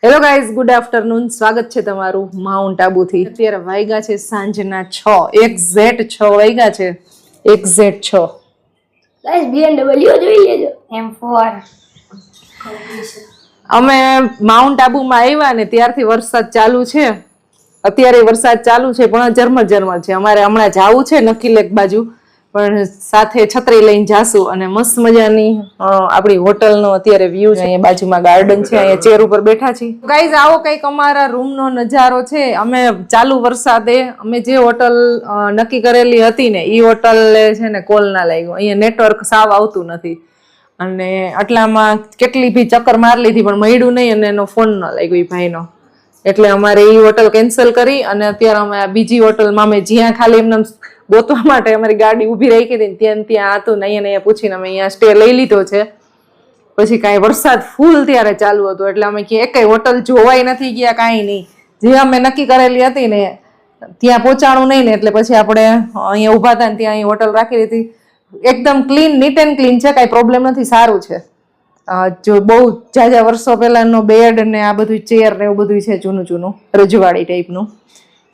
Hello guys, good afternoon. સ્વાગત છે તમારું માઉન્ટ આબુથી. અત્યારે વાગ્યા છે સાંજના 6, એક્ઝેક્ટ 6 વાગ્યા છે. એક્ઝેક્ટ 6. ગાઈસ BMW જોઈ લેજો M4. અમે માઉન્ટ આબુમાં આવ્યા ને ત્યારથી વરસાદ ચાલુ છે. અત્યારે વરસાદ ચાલુ છે પણ ઝરમર છે. અમારે હમણાં જાવું છે નકી લેક બાજુ, પણ સાથે છત્રી લઈને જાશું. અને મસ્ત મજાની આપણી હોટલનો અત્યારે વ્યૂ છે. અહીંયા બાજુમાં ગાર્ડન છે, અહીંયા ચેર ઉપર બેઠા છીએ. ગાઈઝ, આવો કંઈક અમારા રૂમનો નજારો છે. અમે ચાલુ વરસાદે અમે જે હોટલ નક્કી કરેલી હતી ને એ હોટલ છે ને કોલ ના લાગ્યો. અહીંયા નેટવર્ક સાવ આવતું નથી અને આટલામાં કેટલી બી ચક્કર મારી લીધી પણ મળ્યું નહીં અને એનો ફોન ન લાગ્યો એ ભાઈનો. એટલે અમારે એ હોટલ કેન્સલ કરી અને અત્યારે અમે બીજી હોટલમાં અમે જ્યાં ખાલી એમને ગોતવા માટે અમારી ગાડી ઊભી રાખી હતી ત્યાં હતું ને અહીંયા પૂછીને અમે અહીંયા સ્ટે લઈ લીધો છે. પછી કાંઈ વરસાદ ફૂલ ત્યારે ચાલુ હતો એટલે અમે એકેય હોટલ જોવાય નથી ગયા, કાંઈ નહીં. જે અમે નક્કી કરેલી હતી ને ત્યાં પહોંચાણું નહીં ને એટલે પછી આપણે અહીંયા ઊભા હતા ને ત્યાં અહીં હોટલ રાખી લીધી. એકદમ ક્લીન, નીટ એન્ડ ક્લીન છે, કાંઈ પ્રોબ્લેમ નથી, સારું છે. જો બહુ જાજા વર્ષો પહેલાનો બેડ ને આ બધું ચેર ને એવું બધું છે, જૂનું રજવાડી ટાઈપનું.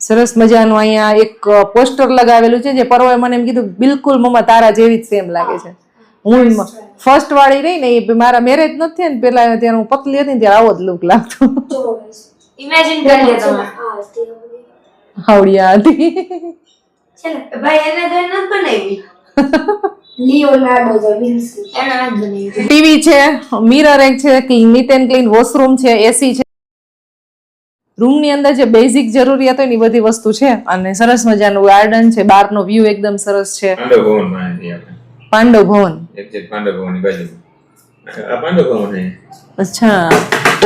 સરસ મજાનું અહીંયા એક પોસ્ટર લગાવેલું છે જે પર્વે મને એમ કીધું બિલકુલ મમ્મા તારા જેવી જ સેમ લાગે છે. હું ફર્સ્ટ વાળી રહી ને એ મારા મેરેજ નથી થયા ને પેલા ત્યારે હું પતલી હતી ને ત્યારે આવો જ લુક લાગતો. ઇમેજિન કરી લો તમે. હાવડિયા હતી છે ને ભાઈ, એને તો ન બનાવી લિયોનાર્ડો ધ વિન્સી એને ન બનાવી. ટીવી છે, મિરર એક છે, નીટ એન્ડ ક્લીન વોશરૂમ છે, એસી છે. રૂમની અંદર જે બેઝિક જરૂરિયાત હોય ને એ બધી વસ્તુ છે અને સરસ મજાનું ગાર્ડન છે. બહારનો વ્યૂ એકદમ સરસ છે. પાંડવ ભવન. અચ્છા,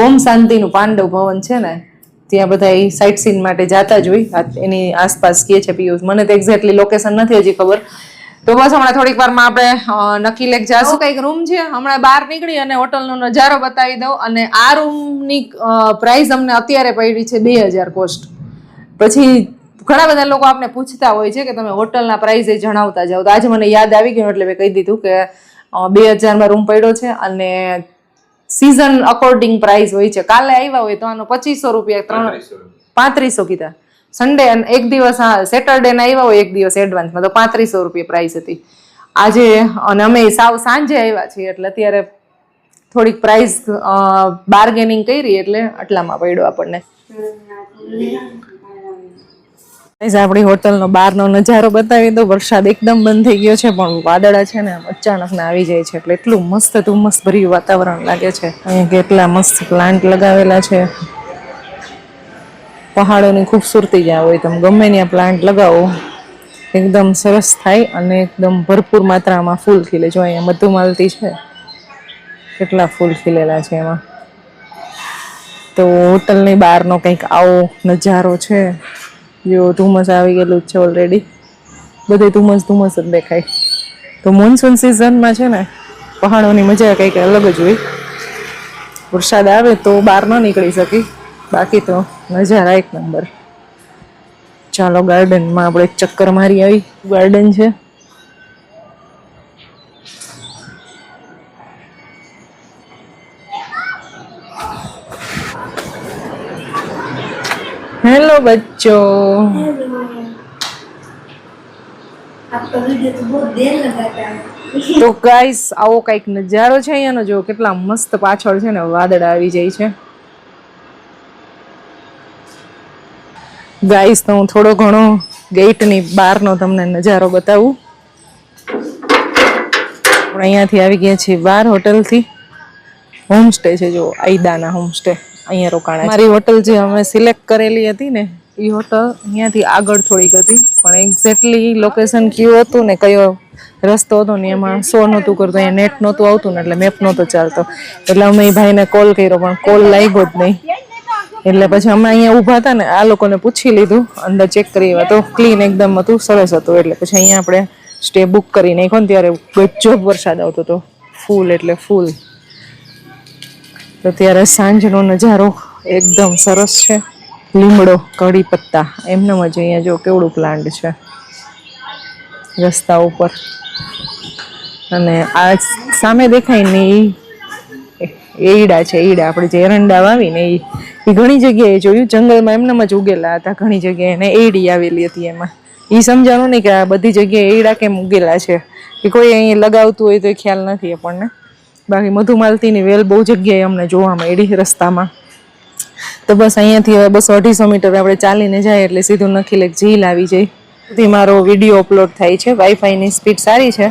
ઓમ શાંતિનું પાંડવ ભવન છે ને, ત્યાં બધા સાઇટ સીન માટે જાતા જ હોય. એની આસપાસ કે છે પિયુષ, મને તો એક્ઝેક્ટલી લોકેશન નથી હજી ખબર. તો બસ હમણાં થોડીક વારમાં આપણે નકી લેક જાશું. કંઈક રૂમ છે, હમણાં બહાર નીકળી અને હોટલનો નજારો બતાવી દઉં. અને આ રૂમની પ્રાઇસ અમને અત્યારે પડી છે 2000 કોસ્ટ. પછી ઘણા બધા લોકો આપણે પૂછતા હોય છે કે તમે હોટલના પ્રાઇઝે જણાવતા જાઓ, તો આજે મને યાદ આવી ગયું એટલે મેં કહી દીધું કે 2000માં રૂમ પડ્યો છે અને સિઝન અકોર્ડિંગ પ્રાઇસ હોય છે. કાલે આવ્યા હોય તો આનો 2500 રૂપિયા, 3500 કીધા. સન્ડે એક દિવસ, હા સેટરડે ના આવ્યા હોય એક દિવસ એડવાન્સમાં તો 3500 રૂપિયા પ્રાઇસ હતી આજે. અને અમે સાવ સાંજે આવ્યા છીએ એટલે અત્યારે થોડીક પ્રાઇસ બાર્ગેનિંગ કરી એટલે આટલામાં પડ્યો આપણને. આપણી હોટલનો બહારનો નજારો બતાવી દો. વરસાદ એકદમ બંધ થઈ ગયો છે પણ વાદળા છે ને અચાનક ના આવી જાય છે એટલે એટલું મસ્ત ધુમ્મસ ભર્યું વાતાવરણ લાગે છે. અહીંયા કેટલા મસ્ત પ્લાન્ટ લગાવેલા છે. પહાડોની ખૂબસૂરતી જ્યાં હોય તમે ગમે ત્યાં પ્લાન્ટ લગાવો એકદમ સરસ થાય અને એકદમ ભરપૂર માત્રામાં ફૂલ ખીલે. જો અહીંયા મધુમાલતી છે, કેટલા ફૂલ ખીલેલા છે એમાં. તો હોટલની બહારનો કંઈક આવો નજારો છે. જો ધુમ્મસ આવી ગયેલું છે ઓલરેડી, બધે ધુમ્મસ જ દેખાય. તો મોન્સૂન સિઝનમાં છે ને પહાડોની મજા કંઈક અલગ જ હોય. વરસાદ આવે તો બહાર ન નીકળી શકી, બાકી તો નજારા એક નંબર. ચાલો ગાર્ડનમાં આપણે એક ચક્કર મારી આવી. ગાર્ડન છે, હેલો બચ્ચો. તો ગાઈસ આવો કઈક નજારો છે અહીંયાનો. જો કેટલા મસ્ત પાછળ છે ને વાદળ આવી જાય છે. ગાઈસ તો હું થોડો ઘણો ગેટની બહારનો તમને નજારો બતાવું. પણ અહીંયાથી આવી ગયા છીએ બહાર હોટલથી. હોમસ્ટે છે, જો આઈદાના હોમસ્ટે, અહીંયા રોકાણા. મારી હોટલ જે અમે સિલેક્ટ કરેલી હતી ને એ હોટલ અહીંયાથી આગળ થોડીક હતી પણ એક્ઝેક્ટલી લોકેશન કયું હતું ને કયો રસ્તો હતો ને એમાં શો નહોતું કરતો, અહીંયા નેટ નહોતું આવતું ને એટલે મેપ નહોતો ચાલતો. એટલે અમે એ ભાઈને કોલ કર્યો પણ કોલ લાગ્યો જ નહીં. એટલે પછી અમે અહીંયા ઊભા હતા ને આ લોકોને પૂછી લીધું, અંદર ચેક કરી તો ક્લીન એકદમ હતું, સરસ હતું. એટલે પછી અહીંયા આપણે સ્ટે બુક કરી નાખ્યો ને ત્યારે ગજબ વરસાદ આવતો હતો, ફૂલ એટલે ફૂલ. તો ત્યારે સાંજનો નજારો એકદમ સરસ છે. લીમડો, કડી પત્તા એમને જ અહીંયા જો કેવડું પ્લાન્ટ છે રસ્તા ઉપર. અને આ સામે દેખાય ને ઈડા છે, ઈડા આપણે જે એરંડા વાવી ને એ ઘણી જગ્યાએ જોયું, જંગલમાં એમનેમ જ ઉગેલા હતા ઘણી જગ્યાએ, ને એડી આવેલી હતી એમાં. એ સમજાણું નહીં કે આ બધી જગ્યાએ ઈડા કેમ ઉગેલા છે, કે કોઈ અહીં લગાવતું હોય તો એ ખ્યાલ નથી આપણને. બાકી મધુમાલતીની વેલ બહુ જગ્યાએ અમને જોવા મળી રસ્તામાં. તો બસ અહીંયાથી હવે 200-250 મીટર આપણે ચાલીને જાય એટલે સીધું નખીલેક ઝીલ આવી જાય. સુધી મારો વિડીયો અપલોડ થાય છે, વાઈફાઈની સ્પીડ સારી છે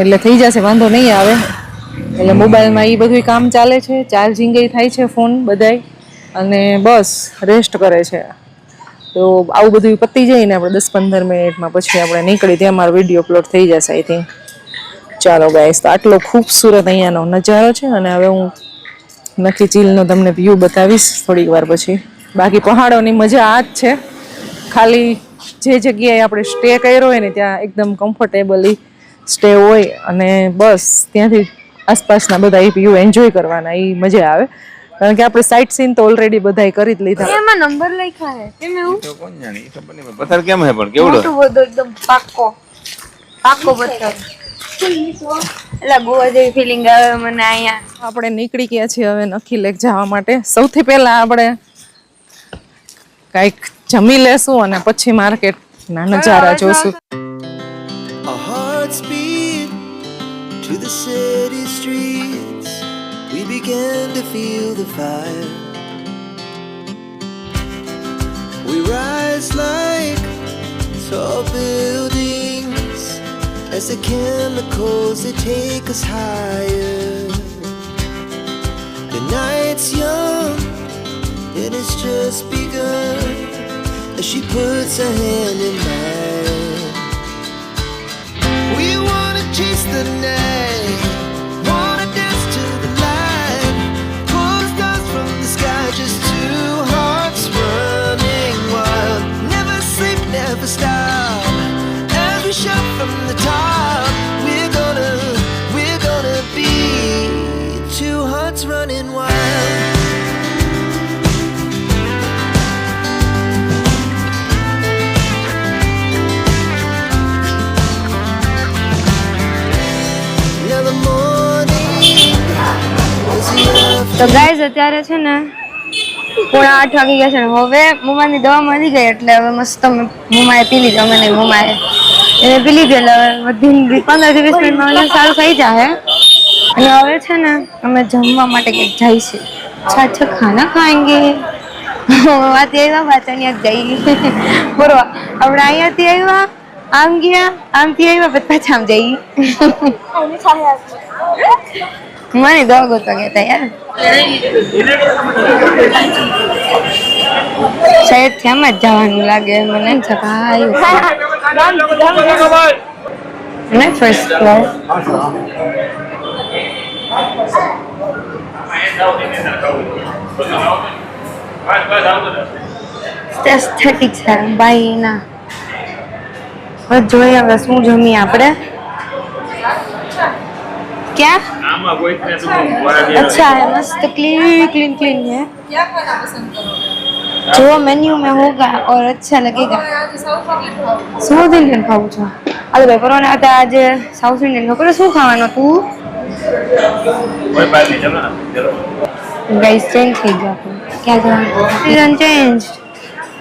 એટલે થઈ જશે, વાંધો નહીં આવે. એટલે મોબાઈલમાં એ બધું કામ ચાલે છે, ચાર્જિંગ થાય છે ફોન બધાય, અને બસ રેસ્ટ કરે છે. તો આવું બધું પતી જાય ને આપણે 10-15 મિનિટમાં પછી આપણે નીકળી, ત્યાં મારો વિડીયો અપલોડ થઈ જશે આઈ થિંક. ચાલો ગાઈસ, તો આટલો ખૂબસૂરત અહીંયાનો નજારો છે, અને હવે હું નખી ચીલનો તમને વ્યૂ બતાવીશ થોડીક વાર પછી. બાકી પહાડોની મજા આ જ છે, ખાલી જે જગ્યાએ આપણે સ્ટે કર્યો હોય ને ત્યાં એકદમ કમ્ફર્ટેબલી સ્ટે હોય, અને બસ ત્યાંથી આસપાસના બધા વ્યૂ એન્જોય કરવાના, એ મજા આવે. કારણ કે આપણે સાઇટ સીન તો ઓલરેડી બધાય કરી જ લીધા. એમાં નંબર લખ્યા છે કેમ એવું? તો કોણ જાણે, એ ખબર નહીં. પથ્થર કેમ હે પણ કેવડો? મોટું બધું એકદમ પાક્કો પથ્થર. એટલે ગોવા જેવી ફિલિંગ આવે મને અહીંયા. આપણે નીકળી ગયા છીએ હવે નખીલેક જવા માટે. સૌથી પહેલા આપણે કંઈક જમી લેશું અને પછી માર્કેટના નજારા જોશું. Our hearts beat to the city streets. We began to feel the fire. We rise like tall buildings as the chemicals they take us higher. The night's young and it's just begun as she puts her hand in mine. We wanna chase the night, wanna dance to the light, pull the stars from the sky, just two hearts running wild. Never sleep, never stop, as we shout from the top. We're gonna be two hearts running wild. તો guys અત્યારે છે ને 7:30 વાગી ગયા છે ને હવે મમ્માની દવા મળી ગઈ એટલે હવે મસ્ત મમ્માએ પી લીધી. અમે નહીં, મમ્માએ એને પી લીધી એટલે વધી 15-20 મિનિટમાં મને સારું થઈ જાય. અને હવે છે ને અમે જમવા માટે કંઈક જાય છે. અચ્છા ખાના ખાएंगे. વાતે આવ્યા વાતણિયા જઈ બરોબર. આપણે અહીંયાથી આવ્યા, આમ ગયા, આમથી આવ્યા, પછી પાછા આમ જઈ. મને દવા ગોતવા ગયા હતા યાર. શાયદ થી આમ જ જવાનું લાગે મને. First floor. એસ્થેટિક છે ભાઈ ના. હવે જોઈએ હવે શું જમીએ આપણે. क्या? अच्छा है, मस्त क्लीन है. जो मेन्यू में होगा और अच्छा लगेगा. साउथ इंडियन खाऊं छो. अरे भाई परोने आता आज साउथ इंडियन खबर શું ખાવાનો તું? કોઈ બાત નહીં, ચલો ના ચલો. ગાઈસ ચેન્જ થઈ ગયો. ક્યાં જવાનું? Season change.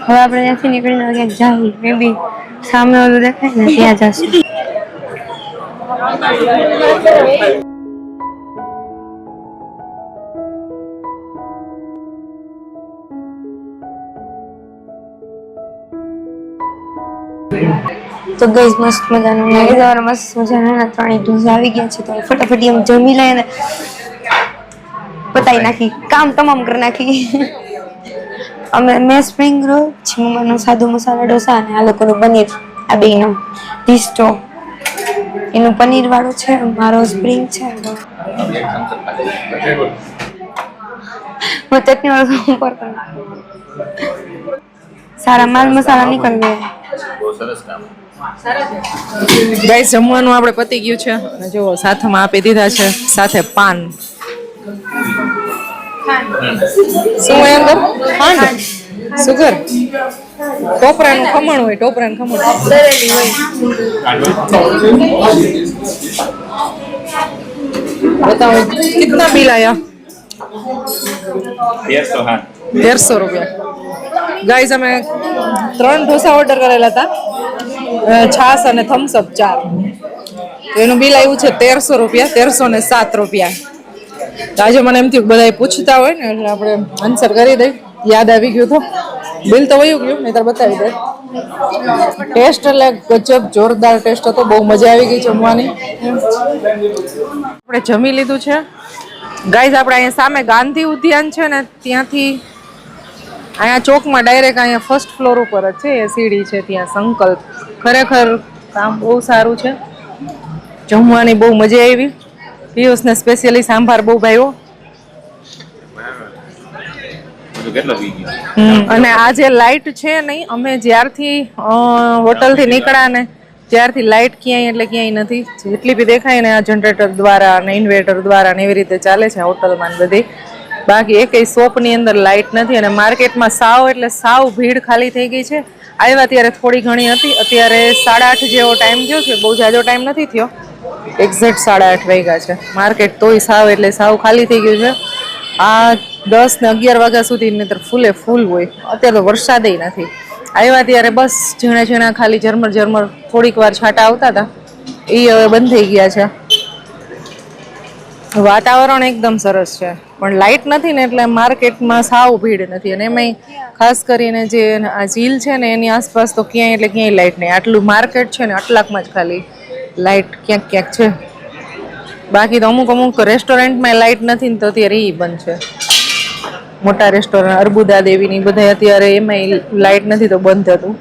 હવે આપણે ત્યાંથી નીકળીને ક્યાંક જાય. મે બી સામે ઓલું દેખાય ને ત્યાં જશું. તો ગઈસ મસ્ત મજાનું સવારે મસ્ત મજાના 3 ઢોસા આવી ગયા છે. તો ફટાફટ એમ જમી લઈને પતાઈ નાખી, કામ તમામ કરી નાખી. અમે મેં સ્પ્રિંગ રોલ, મમ્માનો સાદો મસાલા ઢોસા અને આ લોકોનું પનીર, આ બેનો ઢીસ્ટો. એનું પનીર વાળું છે, મારો સ્પ્રિંગ છે. હું ચટણી વાળું ઉપર કરું. સારા માલ મસાલા નીકળ ગયા. બહુ સરસ કામ. ગાઈસ જમવાનું આપણે પતી ગયું છે અને જો સાથમાં આપી દીધા છે સાથે પાન. શું હોય અંદર? ખાંડ, સુગર, ટોપરાનું ખમણ હોય, ટોપરાનું ખમણ દરેલી હોય. बताओ कितना बिल आया? 1300 રૂપિયા. ગાઈઝ અમે 3 ઢોસા ઓર્ડર કરેલા હતા, છાસ અને થમ્સઅપ 4. એનું બિલ આવ્યું છે 1300 રૂપિયા, 1307 રૂપિયા. તો આજે મને એમ થયું બધા પૂછતા હોય ને એટલે આપણે આન્સર કરી દઈ. યાદ આવી ગયું તો બિલ તો વયું ગયું, નહીં તો બતાવી દે. ટેસ્ટ એટલે ગજબ જોરદાર ટેસ્ટ હતો, બહુ મજા આવી ગઈ જમવાની. આપણે જમી લીધું છે ગાઈઝ. આપણે અહીંયા સામે ગાંધી ઉદ્યાન છે ને, ત્યાંથી અહીંયા ચોકમાં ડાયરેક્ટ અહીંયા ફર્સ્ટ ફ્લોર ઉપર જ છે એ સીડી છે, ત્યાં સંકલ્પ. ખરેખર કામ બહુ સારું છે, જમવાની બહુ મજા આવી. પિયુષને સ્પેશિયલી સાંભાર બહુ ભાવ્યો. અને આ જે લાઇટ છે નહીં, અમે જ્યારથી હોટલથી નીકળ્યા ને ત્યારથી લાઇટ ક્યાંય એટલે ક્યાંય નથી. જેટલી બી દેખાય ને આ જનરેટર દ્વારા અને ઇન્વર્ટર દ્વારા ને એવી રીતે ચાલે છે હોટલમાં બધી. બાકી એકેય શોપની અંદર લાઇટ નથી. અને માર્કેટમાં સાવ એટલે સાવ ભીડ ખાલી થઈ ગઈ છે. આવ્યા ત્યારે થોડી ઘણી હતી, અત્યારે 8:30 જેવો ટાઈમ થયો છે, બહુ જાજો ટાઈમ નથી થયો. એક્ઝેક્ટ 8:30 વાગ્યા છે. માર્કેટ તોય સાવ એટલે સાવ ખાલી થઈ ગયું છે. આ 10 ને 11 વાગ્યા સુધી નહીતર ફૂલે ફૂલ હોય. અત્યારે તો વરસાદ નથી. આવ્યા ત્યારે બસ ઝીણા ઝીણા ખાલી ઝરમર થોડીક વાર છાંટા આવતા હતા, એ હવે બંધ થઈ ગયા છે. વાતાવરણ એકદમ સરસ છે, પણ લાઇટ નથી ને એટલે માર્કેટમાં સાવ ભીડ નથી. અને એમાંય ખાસ કરીને જે આ ઝીલ છે ને એની આસપાસ તો ક્યાંય એટલે ક્યાંય લાઇટ નહીં. આટલું માર્કેટ છે ને આટલાકમાં જ ખાલી લાઇટ ક્યાંક ક્યાંક છે. બાકી તો અમુક રેસ્ટોરન્ટમાં લાઇટ નથી ને તો અત્યારે એ બંધ છે. મોટા રેસ્ટોરન્ટ અર્બુદા દેવીની બધા અત્યારે એમાંય લાઇટ નથી તો બંધ હતું.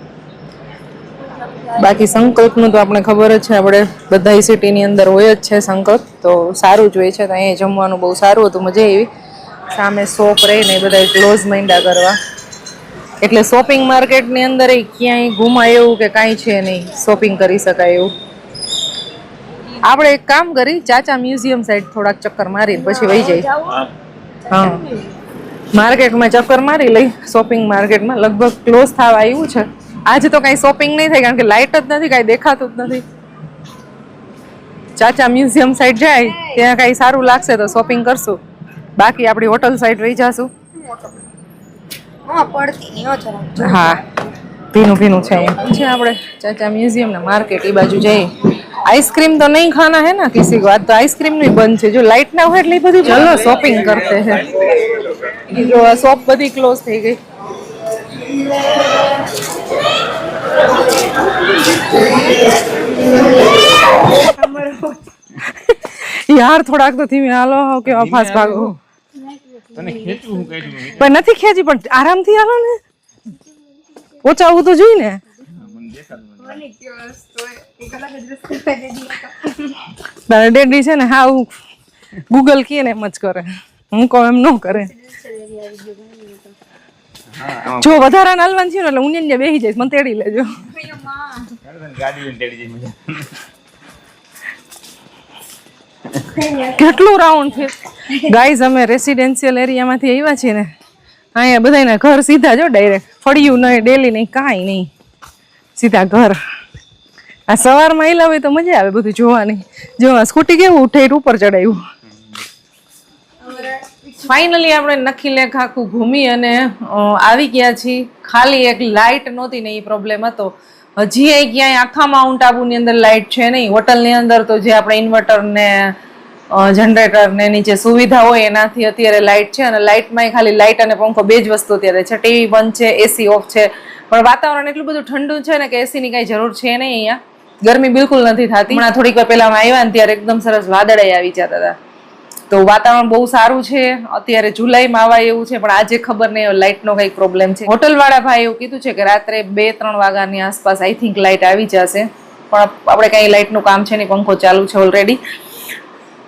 બાકી સંકલ્પનું તો આપણે ખબર જ છે, આપણે બધા સિટીની અંદર હોય જ છે સંકલ્પ, તો સારું જ હોય છે. તો અહીંયા જમવાનું બહુ સારું હતું, મજા આવી. સામે શોપ રહીને બધા ક્લોઝ માંડ્યા કરવા, એટલે શોપિંગ માર્કેટની અંદર ક્યાંય ઘૂમાય એવું કે કાંઈ છે નહીં શોપિંગ કરી શકાય એવું. આપણે એક કામ કરી, ચાચા મ્યુઝિયમ સાઈડ થોડાક ચક્કર મારી પછી વહી જાય. હા, માર્કેટમાં ચક્કર મારી લઈ. શોપિંગ માર્કેટમાં લગભગ ક્લોઝ થવા આવ્યું છે. આજે તો કાંઈ શોપિંગ નહીં થાય કારણ કે લાઇટ જ નથી, કાંઈ દેખાતું જ નથી. ચાચા મ્યુઝિયમ સાઈડ જાય ત્યાં કાંઈ સારું લાગશે તો શોપિંગ કરશું. બાકી આપણી હોટલ સાઈડ રહી જશું. હા, ભીનું છે અહીંયા છે. આપણે ચાચા મ્યુઝિયમ ને માર્કેટ એ બાજુ જઈએ. आइसक्रीम तो नहीं खाना है ना किसी को, आज तो आइसक्रीम नहीं बंद है. जो लाइट ना हो એટલે બધી ચલો શોપિંગ કરતે હે. જો આ શોપ બધી ક્લોઝ થઈ ગઈ. યાર થોડાક તો ધીમે હાલો કે ફાસ્ટ ભાગો. તને ખેંચવું હું કહી દઉં પણ નથી ખેંચી, પણ આરામથી હાલો ને. ઓછાવું તો જોઈ ને. તારે ડેડી છે ને હા ગૂગલ કીએ ને એમ જ કરે, હું કહું એમ ન કરે. જો વધારે નાલવાન થયું ને એટલે હું ને બેસી જઈશ, મને તેડી લેજો. કેટલું રાઉન્ડ છે ગાઈઝ. અમે રેસિડેન્શિયલ એરિયામાંથી આવ્યા છીએ ને, અહીંયા બધાના ઘર સીધા જો ડાયરેક્ટ, ફળિયું નહીં, ડેલી નહીં, કાંઈ નહીં, સીધા ઘર. આ સવારમાં આવેલા હોય તો મજા આવે બધું જોવાની. જો સ્કૂટી કેવું ઠેઠ ઉપર ચડાવ્યું. ફાઇનલી આપણે નખી લેખ આખું ઘૂમી અને આવી ગયા છીએ. ખાલી એક લાઇટ નહોતી ને એ પ્રોબ્લેમ હતો. હજી ક્યાંય આખા માઉન્ટ આબુની અંદર લાઇટ છે નહીં. હોટલની અંદર તો જે આપણે ઇન્વર્ટર ને જનરેટર ને નીચે સુવિધા હોય એનાથી અત્યારે લાઇટ છે. અને લાઇટમાં ખાલી લાઇટ અને પંખો બે જ વસ્તુ અત્યારે છે. ટીવી બંધ છે, એસી ઓફ છે. પણ વાતાવરણ એટલું બધું ઠંડુ છે ને કે એસીની કાંઈ જરૂર છે નહીં. અહીંયા ગરમી બિલકુલ નથી થતી. હમણાં થોડીક વાર પહેલા આવ્યા ને ત્યારે એકદમ સરસ વાદળાઈ આવી જતા હતા. તો વાતાવરણ બહુ સારું છે. અત્યારે જુલાઈમાં આવાય એવું છે, પણ આજે ખબર નહીં લાઇટનો કંઈક પ્રોબ્લેમ છે. હોટલ વાળા ભાઈ એવું કીધું છે કે રાત્રે 2-3 વાગ્યાની આસપાસ આઈ થિંક લાઇટ આવી જશે. પણ આપણે કાંઈ લાઇટનું કામ છે નહીં, પંખો ચાલુ છે ઓલરેડી.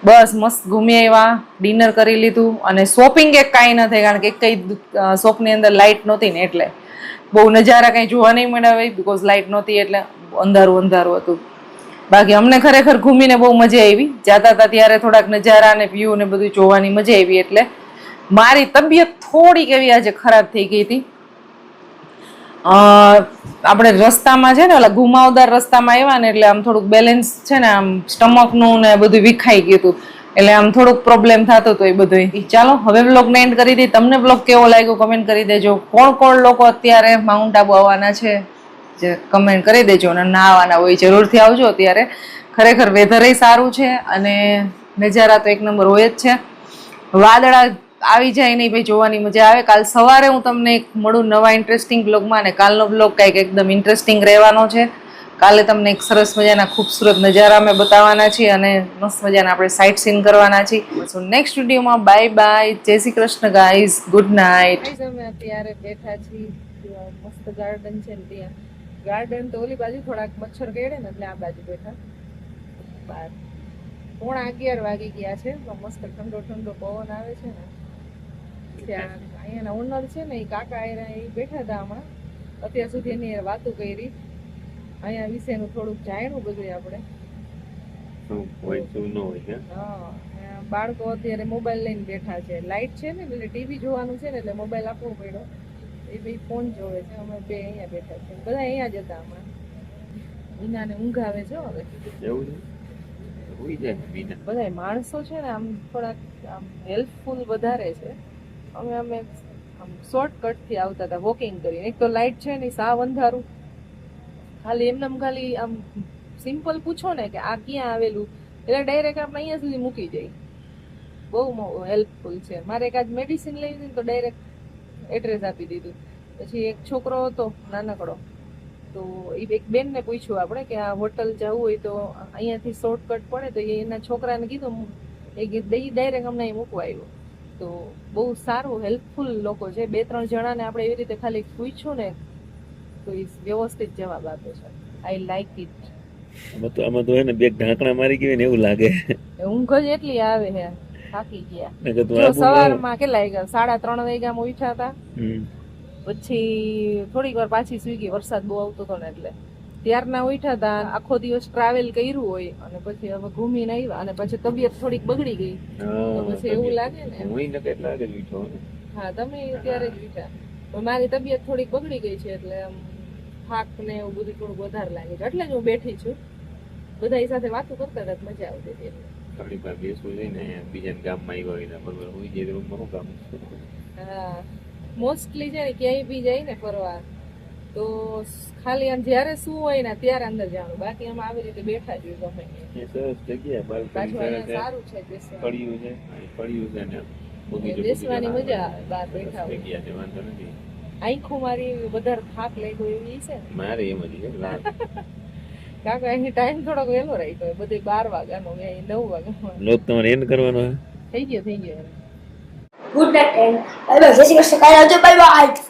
બસ મસ્ત ઘૂમી આવ્યા, ડિનર કરી લીધું. અને શોપિંગ એક કાંઈ ન થઈ કારણ કે કઈ શોપની અંદર લાઇટ નહોતી ને એટલે બહુ નજારા કંઈ જોવા નહીં મળ્યા, બીકોઝ લાઇટ નહોતી એટલે અંધારું હતું. બાકી અમને ખરેખર ઘૂમીને બહુ મજા આવી. જતા હતા ત્યારે થોડાક નજારા અને વ્યૂ ને બધું જોવાની મજા આવી. એટલે મારી તબિયત થોડીક એવી આજે ખરાબ થઈ ગઈ હતી. આપણે રસ્તામાં છે ને ઓલા ઘુમાવદાર રસ્તામાં આવ્યા ને એટલે આમ થોડુંક બેલેન્સ છે ને આમ સ્ટમકનું ને બધું વિખાઈ ગયું હતું. એટલે આમ થોડુંક પ્રોબ્લેમ થતો હતો એ બધો. ચાલો હવે બ્લોગને એન્ડ કરી દઈએ. તમને બ્લોગ કેવો લાગ્યો કમેન્ટ કરી દેજો. કોણ કોણ લોકો અત્યારે માઉન્ટ આબુ આવવાના છે જે કમેન્ટ કરી દેજો, અને ના આવવાના હોય જરૂરથી આવજો. અત્યારે ખરેખર વેધર સારું છે અને નજારા તો એક નંબર હોય જ છે. વાદળા આવી જાય નહીં ભાઈ, જોવાની મજા આવે. કાલ સવારે હું તમને એક મળું નવા ઇન્ટરેસ્ટિંગ બ્લોગમાં, અને કાલનો બ્લોગ કંઈક એકદમ ઇન્ટરેસ્ટિંગ રહેવાનો છે. કાલે તમને એક સરસ મજાના ખૂબસૂરત નજારા અમે બતાવવાના છીએ અને મસ્ત મજાના આપણે સાઇટ સીન કરવાના છીએ. સો નેક્સ્ટ વિડીયોમાં બાય બાય, જય Shri Krishna guys, good night. અમે અત્યારે બેઠા છીએ, મસ્ત ગાર્ડન છે ને ત્યાં. ગાર્ડન તો ઓલી બાજુ થોડાક મચ્છર કેળે ને એટલે આ બાજુ બેઠા. બાર 11:15 વાગી ગયા છે. મસ્ત ઠંડો ઠંડો પવન આવે છે ને. ત્યાં અહીંયાના ઓનર છે ને એ કાકા એ બેઠા હતા હમણાં. અત્યાર સુધી એની વાતો કરી. અહીંયા વિશેનું થોડુંક જાણ્યું બધું આપણે. બાળકો અત્યારે મોબાઈલ લઈને બેઠા છે. લાઈટ છે ને એટલે ટીવી જોવાનું છે ને એટલે મોબાઈલ આપવો પડ્યો. એ ભાઈ ફોન જોવે છે. અમે બે અહીંયા બેઠા છે. બધા અહીંયા જ હતા હમણાં. વિનાને ઊંઘ આવે છે હવે. બધા માણસો છે ને આમ થોડાક આમ હેલ્પફુલ વધારે છે. અમે આમ શોર્ટકટ થી આવતા હતા વોકિંગ કરીને. એક તો લાઈટ છે ને સાવ અંધારું. ખાલી એમને ખાલી આમ સિમ્પલ પૂછો ને કે આ ક્યાં આવેલું એટલે ડાયરેક્ટ આપણે અહીંયા સુધી મૂકી જાય. બહુ હેલ્પફુલ છે. મારે એક આજ મેડિસિન લઈ ને તો ડાયરેક્ટ એડ્રેસ આપી દીધું. પછી એક છોકરો હતો નાનકડો, તો એ એક બેનને પૂછ્યું આપણે કે આ હોટલ જવું હોય તો અહીંયાથી શોર્ટકટ પડે, તો એના છોકરાને કીધું એ ડાયરેક્ટ અમને અહીં મૂકવા આવ્યો. તો બહુ સારું હેલ્પફુલ લોકો છે. 2-3 જણાને આપણે એવી રીતે ખાલી પૂછ્યું ને તો એ વ્યવસ્થિત જવાબ આપે છે. I like it. આમાં તો હે ને બે ઢાંકણા મારી ગઈ ને એવું લાગે. ઊંઘ જ એટલી આવે છે, થાકી ગયા. સવારમાં કેટલા વાગ્યા? 3:30 વાગ્યામાં ઉઠ્યા હતા. પછી થોડીક વાર પાછી સુઈ ગઈ. વરસાદ બહુ આવતો હતો ને એટલે ત્યારના ઉઠ્યા હતા. આખો દિવસ ટ્રાવેલ કર્યું હોય અને પછી હવે ઘૂમીને આવ્યા અને પછી તબિયત થોડીક બગડી ગઈ. પછી એવું લાગે ને. હા, તમે ત્યારે જ ઉઠ્યા. મારી તબિયત થોડીક બગડી ગઈ છે એટલે આમ થાક ને એવું બધું થોડું વધારે લાગે છે. એટલે જ હું બેઠી છું. બધા સાથે વાતો કરતા હતા, મજા આવતી હતી. થોડી વાર બેસવું જોઈએ ને, બીજા ગામમાં આવ્યા હોય બરોબર હોય જાય રૂમમાં શું કામ. હા, મોસ્ટલી છે ને ક્યાંય બી જાય ને ફરવા તો ખાલી આમ જ્યારે શું હોય ને ત્યારે અંદર જવાનું. બાકી આમ આવી રીતે બેઠા જ હોય ગમે. સરસ જગ્યા બાલ્કની સારું છે, પડ્યું છે, પડ્યું છે ને બેસવાની મજા આવે. બહાર બેઠા હોય જગ્યા છે, વાંધો નથી. આંખો મારી વધારે થાક લાગ્યો એવી છે ને મારે એમ જ છે. કાકા અહીં ટાઈમ થોડોક વહેલો રાખ્યો. બધે 12 વાગ્યાનો, 9 વાગ્યાનો. લોક તમારે એન્ડ કરવાનો થઈ ગયો. Good night and bye bye. જય શ્રી કૃષ્ણ. કાલે આવજો. Bye bye.